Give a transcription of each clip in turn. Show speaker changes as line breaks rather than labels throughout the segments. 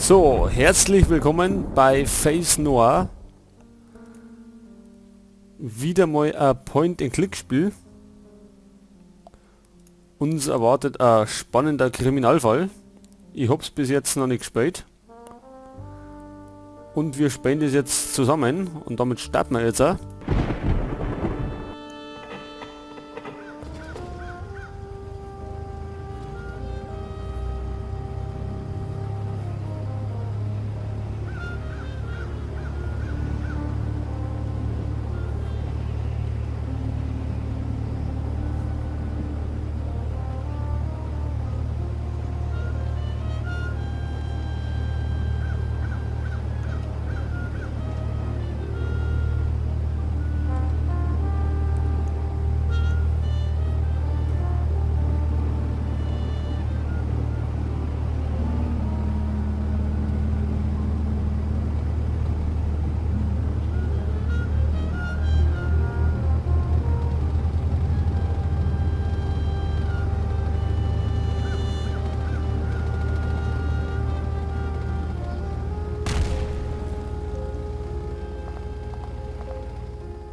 So, herzlich willkommen bei Face Noir. Wieder mal ein Point-and-Click-Spiel. Uns erwartet ein spannender Kriminalfall. Ich hab's bis jetzt noch nicht gespielt. Und wir spielen das jetzt zusammen und damit starten wir jetzt auch.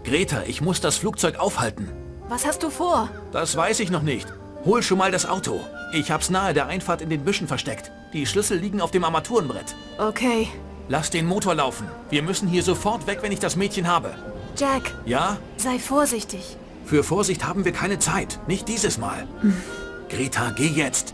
Greta, ich muss das Flugzeug aufhalten.
Was hast du vor?
Das weiß ich noch nicht. Hol schon mal das Auto. Ich hab's nahe der Einfahrt in den Büschen versteckt. Die Schlüssel liegen auf dem Armaturenbrett.
Okay.
Lass den Motor laufen. Wir müssen hier sofort weg, wenn ich das Mädchen habe.
Jack.
Ja?
Sei vorsichtig.
Für Vorsicht haben wir keine Zeit. Nicht dieses Mal. Greta, geh jetzt.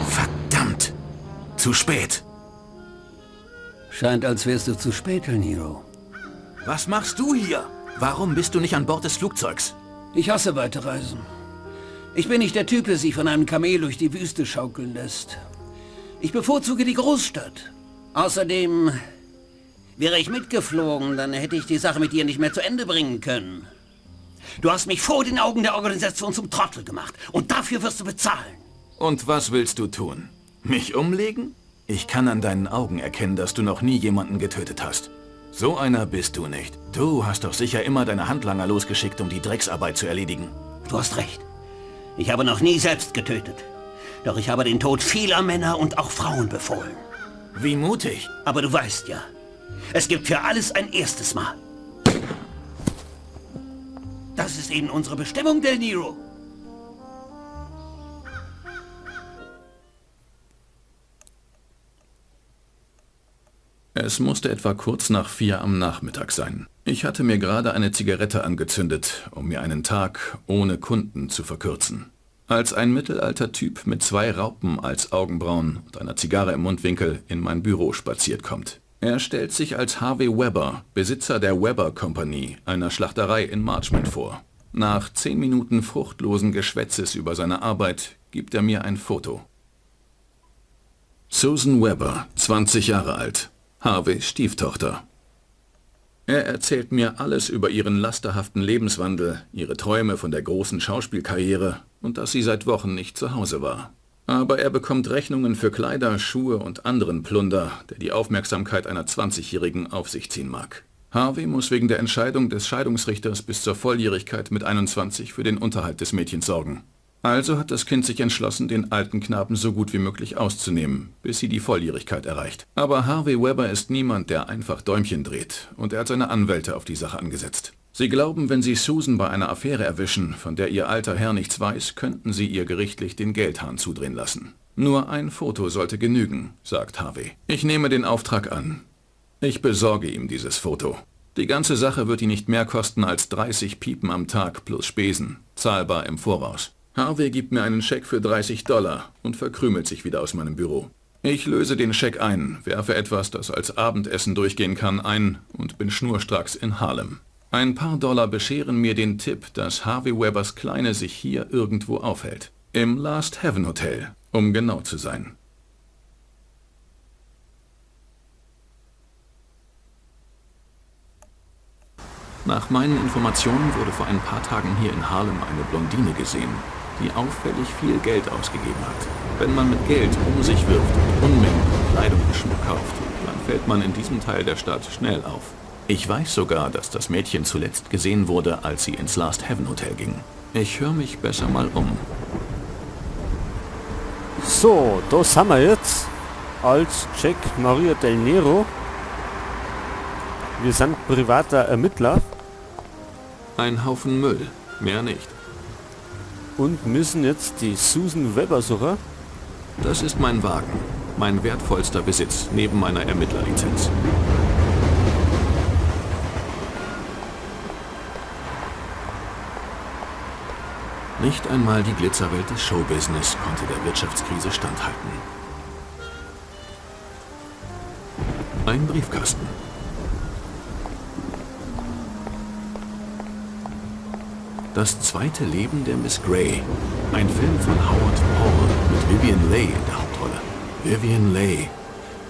Verdammt. Zu spät.
Scheint, als wärst du zu spät, El Niro.
Was machst du hier? Warum bist du nicht an Bord des Flugzeugs?
Ich hasse Weiterreisen. Ich bin nicht der Typ, der sich von einem Kamel durch die Wüste schaukeln lässt. Ich bevorzuge die Großstadt. Außerdem wäre ich mitgeflogen, dann hätte ich die Sache mit dir nicht mehr zu Ende bringen können. Du hast mich vor den Augen der Organisation zum Trottel gemacht und dafür wirst du bezahlen.
Und was willst du tun? Mich umlegen? Ich kann an deinen Augen erkennen, dass du noch nie jemanden getötet hast. So einer bist du nicht. Du hast doch sicher immer deine Handlanger losgeschickt, um die Drecksarbeit zu erledigen.
Du hast recht. Ich habe noch nie selbst getötet. Doch ich habe den Tod vieler Männer und auch Frauen befohlen.
Wie mutig.
Aber du weißt ja, es gibt für alles ein erstes Mal. Das ist eben unsere Bestimmung, Del Niro.
Es musste etwa kurz nach 4 am Nachmittag sein. Ich hatte mir gerade eine Zigarette angezündet, um mir einen Tag ohne Kunden zu verkürzen. Als ein mittelalter Typ mit 2 Raupen als Augenbrauen und einer Zigarre im Mundwinkel in mein Büro spaziert kommt. Er stellt sich als Harvey Webber, Besitzer der Webber Company, einer Schlachterei in Marchmont vor. Nach 10 Minuten fruchtlosen Geschwätzes über seine Arbeit gibt er mir ein Foto. Susan Webber, 20 Jahre alt. Harveys Stieftochter. Er erzählt mir alles über ihren lasterhaften Lebenswandel, ihre Träume von der großen Schauspielkarriere und dass sie seit Wochen nicht zu Hause war. Aber er bekommt Rechnungen für Kleider, Schuhe und anderen Plunder, der die Aufmerksamkeit einer 20-Jährigen auf sich ziehen mag. Harvey muss wegen der Entscheidung des Scheidungsrichters bis zur Volljährigkeit mit 21 für den Unterhalt des Mädchens sorgen. Also hat das Kind sich entschlossen, den alten Knaben so gut wie möglich auszunehmen, bis sie die Volljährigkeit erreicht. Aber Harvey Webber ist niemand, der einfach Däumchen dreht, und er hat seine Anwälte auf die Sache angesetzt. Sie glauben, wenn sie Susan bei einer Affäre erwischen, von der ihr alter Herr nichts weiß, könnten sie ihr gerichtlich den Geldhahn zudrehen lassen. Nur ein Foto sollte genügen, sagt Harvey. Ich nehme den Auftrag an. Ich besorge ihm dieses Foto. Die ganze Sache wird ihn nicht mehr kosten als 30 Piepen am Tag plus Spesen, zahlbar im Voraus. Harvey gibt mir einen Scheck für $30 und verkrümelt sich wieder aus meinem Büro. Ich löse den Scheck ein, werfe etwas, das als Abendessen durchgehen kann, ein und bin schnurstracks in Harlem. Ein paar Dollar bescheren mir den Tipp, dass Harvey Webbers Kleine sich hier irgendwo aufhält. Im Last Heaven Hotel, um genau zu sein. Nach meinen Informationen wurde vor ein paar Tagen hier in Harlem eine Blondine gesehen, die auffällig viel Geld ausgegeben hat. Wenn man mit Geld um sich wirft und Unmengen von Kleidung und Schmuck kauft, dann fällt man in diesem Teil der Stadt schnell auf.
Ich weiß sogar, dass das Mädchen zuletzt gesehen wurde, als sie ins Last Heaven Hotel ging. Ich höre mich besser mal um.
So, da sind wir jetzt als Jack Maria Del Nero. Wir sind privater Ermittler
Ein Haufen Müll, mehr nicht.
und müssen jetzt die Susan Weber suchen.
Das ist mein Wagen, mein wertvollster Besitz neben meiner Ermittlerlizenz. Nicht einmal die Glitzerwelt des Showbusiness konnte der Wirtschaftskrise standhalten. Ein Briefkasten. Das zweite Leben der Miss Grey. Ein Film von Howard Paul mit Vivien Leigh in der Hauptrolle. Vivien Leigh.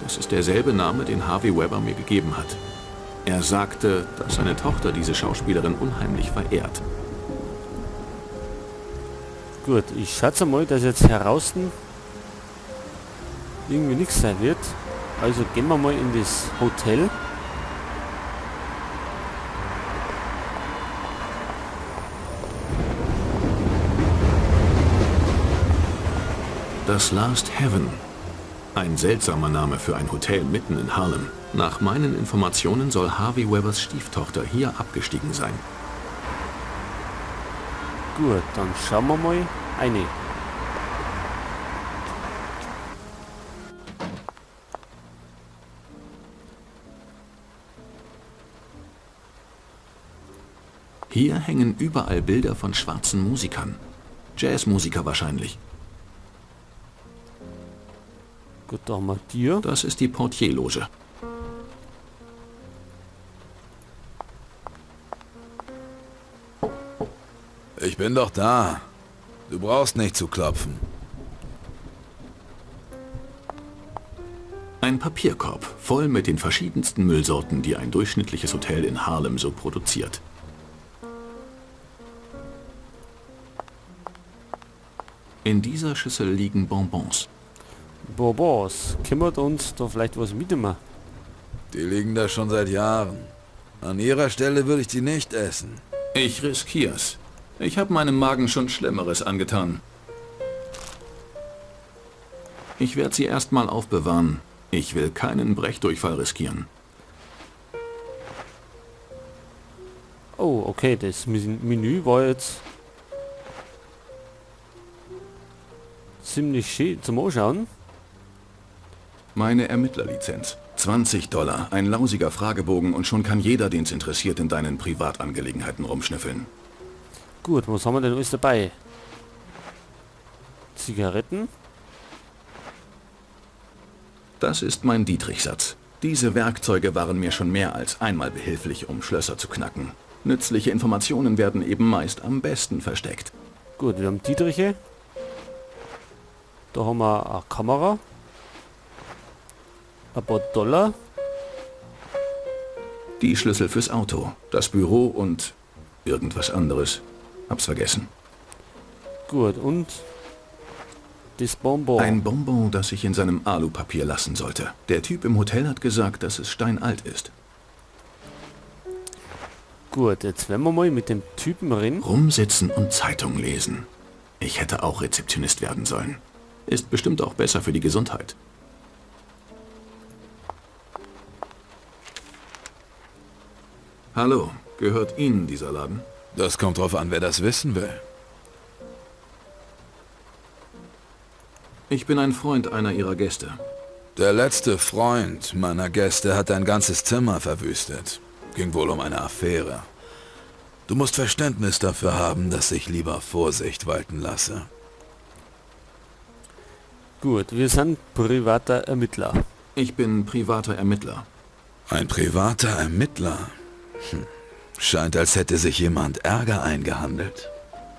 Das ist derselbe Name, den Harvey Weber mir gegeben hat. Er sagte, dass seine Tochter diese Schauspielerin unheimlich verehrt.
Gut, ich schätze mal, dass jetzt heraus irgendwie nichts sein wird. Also gehen wir mal in das Hotel.
Das Last Heaven. Ein seltsamer Name für ein Hotel mitten in Harlem. Nach meinen Informationen soll Harvey Webers Stieftochter hier abgestiegen sein.
Gut, dann schauen wir mal eine.
Hier hängen überall Bilder von schwarzen Musikern. Jazzmusiker wahrscheinlich.
Gut, da haben wir dir.
Das ist die Portierloge.
Ich bin doch da. Du brauchst nicht zu klopfen.
Ein Papierkorb, voll mit den verschiedensten Müllsorten, die ein durchschnittliches Hotel in Harlem so produziert. In dieser Schüssel liegen Bonbons.
Bonbons. Kümmert uns da vielleicht was mitnehmen?
Die liegen da schon seit Jahren. An ihrer Stelle würde ich die nicht essen.
Ich riskier's. Ich habe meinem Magen schon Schlimmeres angetan. Ich werde sie erstmal aufbewahren. Ich will keinen Brechdurchfall riskieren.
Oh, okay, das Menü war jetzt ziemlich schön zum Anschauen.
Meine Ermittlerlizenz. $20, ein lausiger Fragebogen und schon kann jeder, den's interessiert, in deinen Privatangelegenheiten rumschnüffeln.
Gut, was haben wir denn alles dabei? Zigaretten.
Das ist mein Dietrich-Satz. Diese Werkzeuge waren mir schon mehr als einmal behilflich, um Schlösser zu knacken. Nützliche Informationen werden eben meist am besten versteckt.
Gut, wir haben Dietriche. Da haben wir eine Kamera. Ein paar Dollar.
Die Schlüssel fürs Auto, das Büro und irgendwas anderes. Hab's vergessen.
Gut, und das Bonbon.
Ein Bonbon, das ich in seinem Alupapier lassen sollte. Der Typ im Hotel hat gesagt, dass es steinalt ist.
Gut, jetzt werden wir mal mit dem Typen reden.
Rumsitzen und Zeitung lesen. Ich hätte auch Rezeptionist werden sollen. Ist bestimmt auch besser für die Gesundheit. Hallo, gehört Ihnen dieser Laden?
Das kommt drauf an, wer das wissen will.
Ich bin ein Freund einer Ihrer Gäste.
Der letzte Freund meiner Gäste hat ein ganzes Zimmer verwüstet. Ging wohl um eine Affäre. Du musst Verständnis dafür haben, dass ich lieber Vorsicht walten lasse.
Gut, wir sind privater Ermittler.
Ich bin privater Ermittler.
Ein privater Ermittler? Scheint, als hätte sich jemand Ärger eingehandelt.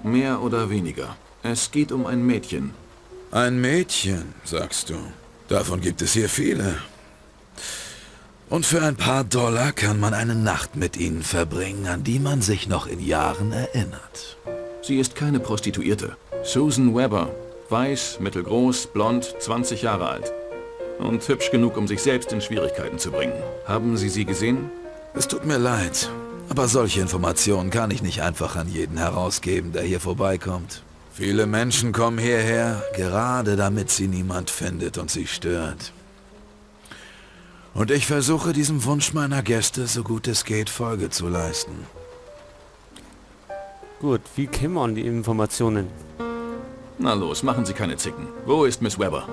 Mehr oder weniger. Es geht um ein Mädchen.
Ein Mädchen, sagst du. Davon gibt es hier viele. Und für ein paar Dollar kann man eine Nacht mit ihnen verbringen, an die man sich noch in Jahren erinnert.
Sie ist keine Prostituierte. Susan Weber. Weiß, mittelgroß, blond, 20 Jahre alt. Und hübsch genug, um sich selbst in Schwierigkeiten zu bringen. Haben Sie sie gesehen?
Es tut mir leid, aber solche Informationen kann ich nicht einfach an jeden herausgeben, der hier vorbeikommt. Viele Menschen kommen hierher, gerade damit sie niemand findet und sie stört. Und ich versuche diesem Wunsch meiner Gäste, so gut es geht, Folge zu leisten.
Gut, wie kämen wir an die Informationen?
Na los, machen Sie keine Zicken. Wo ist Miss Webber?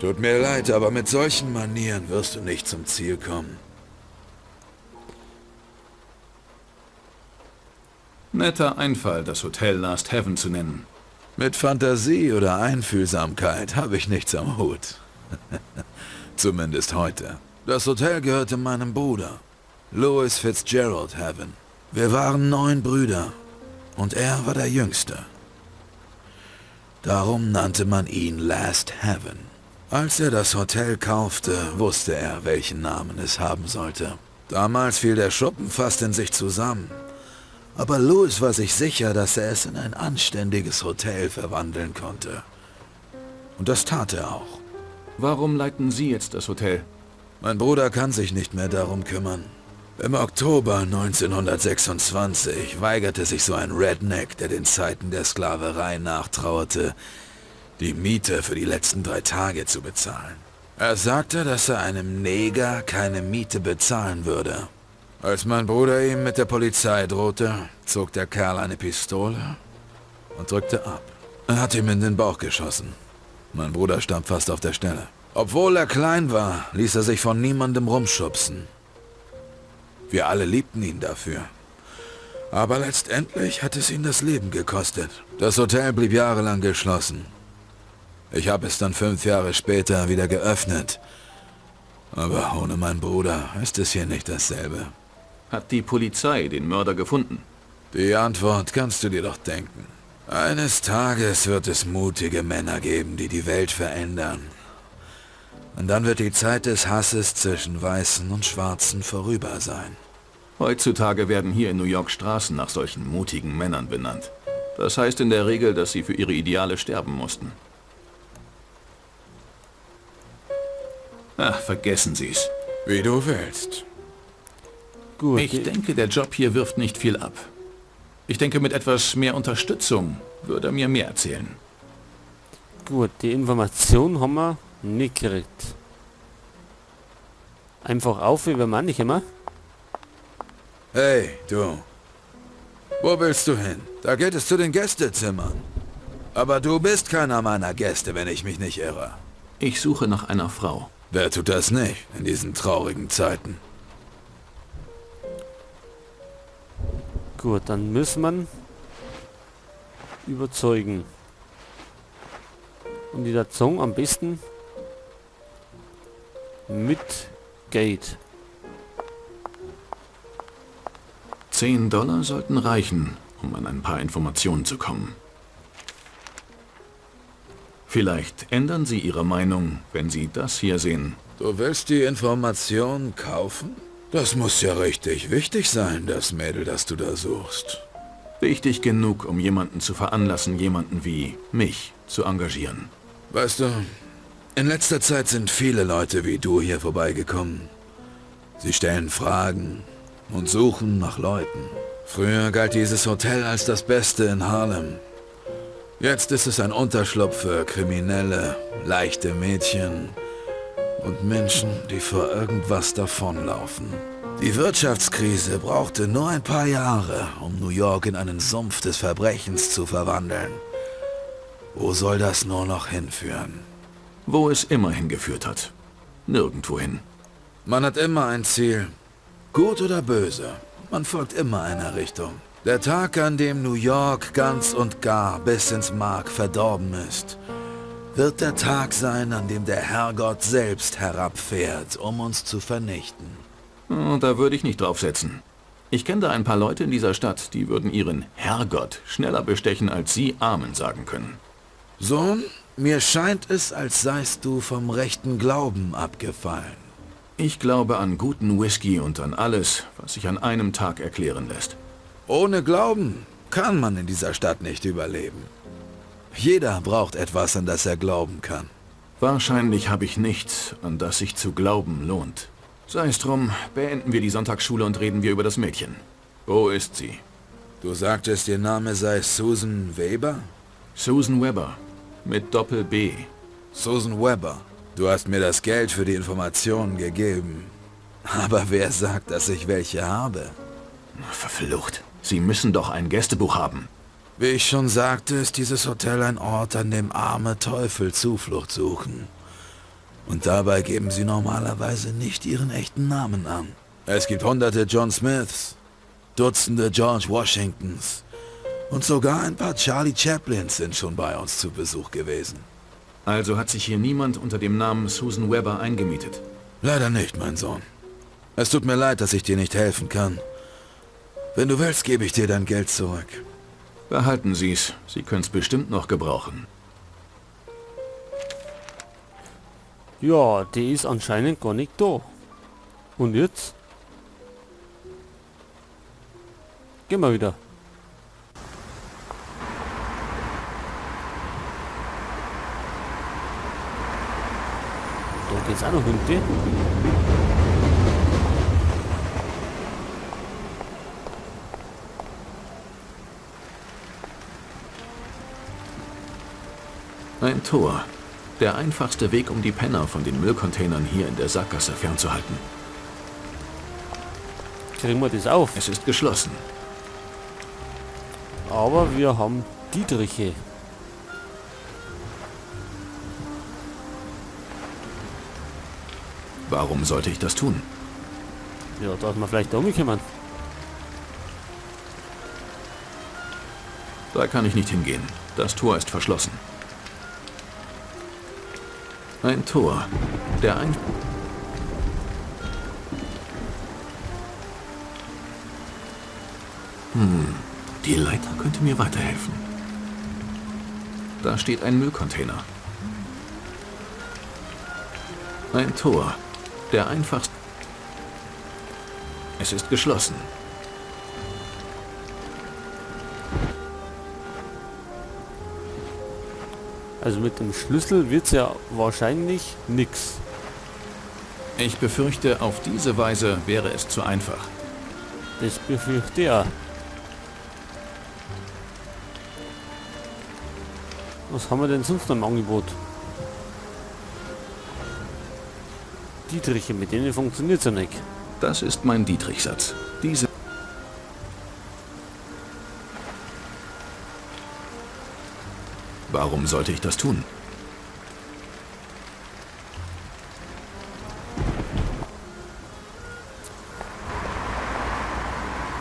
Tut mir leid, aber mit solchen Manieren wirst du nicht zum Ziel kommen.
Netter Einfall, das Hotel Last Heaven zu nennen.
Mit Fantasie oder Einfühlsamkeit habe ich nichts am Hut. Zumindest heute. Das Hotel gehörte meinem Bruder, Louis Fitzgerald Heaven. Wir waren 9 Brüder und er war der Jüngste. Darum nannte man ihn Last Heaven. Als er das Hotel kaufte, wusste er, welchen Namen es haben sollte. Damals fiel der Schuppen fast in sich zusammen. Aber Louis war sich sicher, dass er es in ein anständiges Hotel verwandeln konnte. Und das tat er auch.
Warum leiten Sie jetzt das Hotel?
Mein Bruder kann sich nicht mehr darum kümmern. Im Oktober 1926 weigerte sich so ein Redneck, der den Zeiten der Sklaverei nachtrauerte, die Miete für die letzten 3 Tage zu bezahlen. Er sagte, dass er einem Neger keine Miete bezahlen würde. Als mein Bruder ihm mit der Polizei drohte, zog der Kerl eine Pistole und drückte ab. Er hat ihm in den Bauch geschossen. Mein Bruder starb fast auf der Stelle. Obwohl er klein war, ließ er sich von niemandem rumschubsen. Wir alle liebten ihn dafür. Aber letztendlich hat es ihn das Leben gekostet. Das Hotel blieb jahrelang geschlossen. Ich habe es dann 5 Jahre später wieder geöffnet. Aber ohne meinen Bruder ist es hier nicht dasselbe.
Hat die Polizei den Mörder gefunden?
Die Antwort kannst du dir doch denken. Eines Tages wird es mutige Männer geben, die die Welt verändern. Und dann wird die Zeit des Hasses zwischen Weißen und Schwarzen vorüber sein.
Heutzutage werden hier in New York Straßen nach solchen mutigen Männern benannt. Das heißt in der Regel, dass sie für ihre Ideale sterben mussten. Ach, vergessen Sie es.
Wie du willst.
Gut,
Ich denke, der Job hier wirft nicht viel ab. Ich denke, mit etwas mehr Unterstützung würde er mir mehr erzählen.
gut, die Information haben wir nicht gekriegt. Einfach auf über manche immer.
Hey, du. Wo willst du hin? Da geht es zu den Gästezimmern. Aber du bist keiner meiner Gäste, wenn ich mich nicht irre.
Ich suche nach einer Frau.
Wer tut das nicht in diesen traurigen Zeiten?
Gut, dann müssen wir überzeugen. Und die Zunge am besten mit Geld.
$10 sollten reichen, um an ein paar Informationen zu kommen. Vielleicht ändern Sie Ihre Meinung, wenn Sie das hier sehen.
Du willst die Information kaufen? Das muss ja richtig wichtig sein, das Mädel, das du da suchst.
Wichtig genug, um jemanden zu veranlassen, jemanden wie mich zu engagieren.
Weißt du, in letzter Zeit sind viele Leute wie du hier vorbeigekommen. Sie stellen Fragen und suchen nach Leuten. Früher galt dieses Hotel als das Beste in Harlem. Jetzt ist es ein Unterschlupf für Kriminelle, leichte Mädchen und Menschen, die vor irgendwas davonlaufen. Die Wirtschaftskrise brauchte nur ein paar Jahre, um New York in einen Sumpf des Verbrechens zu verwandeln. Wo soll das nur noch hinführen?
Wo es immer hingeführt hat. Nirgendwohin.
Man hat immer ein Ziel. Gut oder böse. Man folgt immer einer Richtung. Der Tag, an dem New York ganz und gar bis ins Mark verdorben ist, wird der Tag sein, an dem der Herrgott selbst herabfährt, um uns zu vernichten.
Da würde ich nicht draufsetzen. Ich kenne da ein paar Leute in dieser Stadt, die würden ihren Herrgott schneller bestechen, als Sie Amen sagen können.
Sohn, mir scheint es, als seist du vom rechten Glauben abgefallen.
Ich glaube an guten Whisky und an alles, was sich an einem Tag erklären lässt.
Ohne Glauben kann man in dieser Stadt nicht überleben. Jeder braucht etwas, an das er glauben kann.
Wahrscheinlich habe ich nichts, an das sich zu glauben lohnt. Sei es drum, beenden wir die Sonntagsschule und reden wir über das Mädchen. Wo ist sie?
Du sagtest, ihr Name sei Susan Weber?
Susan Weber. Mit Doppel-B.
Susan Weber. Du hast mir das Geld für die Informationen gegeben. Aber wer sagt, dass ich welche habe?
Verflucht. Sie müssen doch ein Gästebuch haben.
Wie ich schon sagte, ist dieses Hotel ein Ort, an dem arme Teufel Zuflucht suchen. Und dabei geben sie normalerweise nicht ihren echten Namen an. Es gibt hunderte John Smiths, Dutzende George Washingtons und sogar ein paar Charlie Chaplins sind schon bei uns zu Besuch gewesen.
Also hat sich hier niemand unter dem Namen Susan Weber eingemietet?
Leider nicht, mein Sohn. Es tut mir leid, dass ich dir nicht helfen kann. Wenn du willst, gebe ich dir dein Geld zurück.
Behalten Sie's. Sie können's bestimmt noch gebrauchen.
Ja, die ist anscheinend gar nicht da. Und jetzt? Gehen wir wieder. Da geht's auch noch hinten.
Ein Tor. Der einfachste Weg, um die Penner von den Müllcontainern hier in der Sackgasse fernzuhalten.
Kriegen wir das auf.
Es ist geschlossen.
Aber wir haben Dietriche.
Warum sollte ich das tun?
Ja, dass wir vielleicht da umkommen.
Da kann ich nicht hingehen. Das Tor ist verschlossen. Ein Tor. Der ein... Die Leiter könnte mir weiterhelfen. Da steht ein Müllcontainer. Ein Tor. Der einfachste... Es ist geschlossen.
Also mit dem Schlüssel wird's ja wahrscheinlich nix.
Ich befürchte, auf diese Weise wäre es zu einfach.
Das befürchte ja. Was haben wir denn sonst noch im Angebot? Dietriche, mit denen funktioniert's ja nicht.
Das ist mein Dietrich-Satz. Diese... Warum sollte ich das tun?